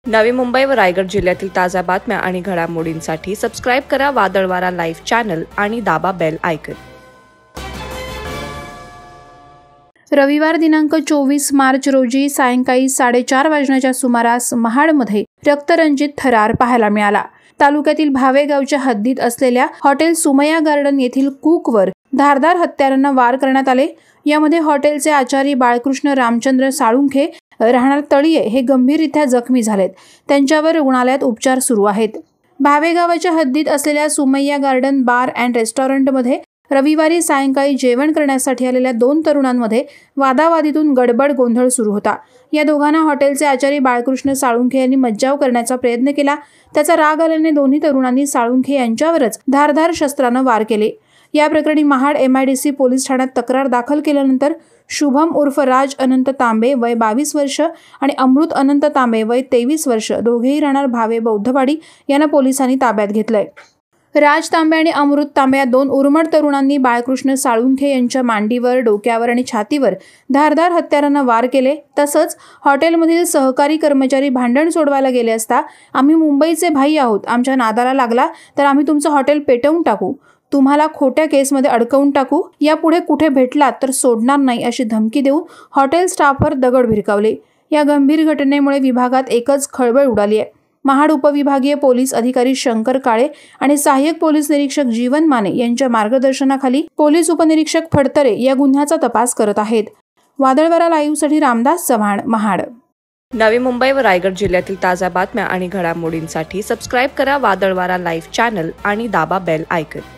नवी मुंबई व रायगड जिल्ह्यातील ताज्या बातम्या आणि घडामोडींसाठी सबस्क्राईब करा वादळवारा लाईव्ह चॅनल आणि दाबा बेल आयकॉन। रविवार दिनांक 24 मार्च रोजी सायंकाळी 4:30 वाजण्याच्या सुमारास महाडमध्ये रक्तरंजित थरार पाहायला मिळाला। तालुक्यातील भावे गावच्या हद्दीत असलेल्या हॉटेल सुमय्या गार्डन येथील कुकवर धारदार हत्याराने वार करण्यात आले। यामध्ये हॉटेलचे आचारी बाळकृष्ण रामचंद्र साळुंखे राहणार तळीये हे गंभीररित्या जखमी झालेत। त्यांच्यावर रुग्णालयात उपचार सुरू आहेत। भावे गावाच्या हद्दीत असलेल्या सुमय्या गार्डन बार अँड रेस्टॉरंटमध्ये रविवारी सायंकाळी जेवण करण्यासाठी आलेल्या 2 तरुणांमध्ये वादावादीतून गडबड गोंधळ सुरू होता। या दोघांना हॉटेलचे आचारी बाळकृष्ण साळुंखे यांनी मज्जाव करण्याचा प्रयत्न केला। त्याचा राग आल्याने दोन्ही तरुणांनी साळुंखे यांच्यावरच धारदार शस्त्राने वार केले। या प्रकरणी महाड MIDC पोलीस ठाण्यात तक्रार दाखल केल्यानंतर शुभम उर्फ राज अनंत तांबे वय 22 वर्ष आणि अमृत अनंत तांबे वय 23 वर्ष दोघेही राहणार भावे बौद्धवाडी यांना पोलिसांनी ताब्यात घेतलंय। राज तांबे आणि अमृत तांबे या 2 उर्मट तरुणांनी बाळकृष्ण साळुंखे यांच्या मांडीवर, डोक्यावर आणि छातीवर धारदार हत्याराने वार केले। तसंच हॉटेलमधील सहकारी कर्मचारी भांडण सोडवायला गेले असता आम्ही मुंबईचे भाई आहोत, आमच्या नादाला लागला तर आम्ही तुमचं हॉटेल पेटवून टाकू, तुम्हाला खोट्या केसमध्ये अडकवून टाकू, यापुढे कुठे भेटलात तर सोडणार नाही अशी धमकी देऊन हॉटेल स्टाफवर दगड भिरकावले। या गंभीर घटनेमुळे विभागात एकच खळबळ उडाली आहे। महाड उपविभागीय पोलीस अधिकारी शंकर काळे आणि सहाय्यक पोलीस निरीक्षक जीवन माने यांच्या मार्गदर्शनाखाली पोलीस उपनिरीक्षक फडतरे या गुन्ह्याचा तपास करत आहेत। वादळवारा लाईव्हसाठी रामदास चव्हाण, महाड। नवी मुंबई व रायगड जिल्ह्यातील ताज्या बातम्या आणि घडामोडींसाठी सबस्क्राईब करा वादळवारा लाईव्ह चॅनल आणि दाबा बेल आयकॉन।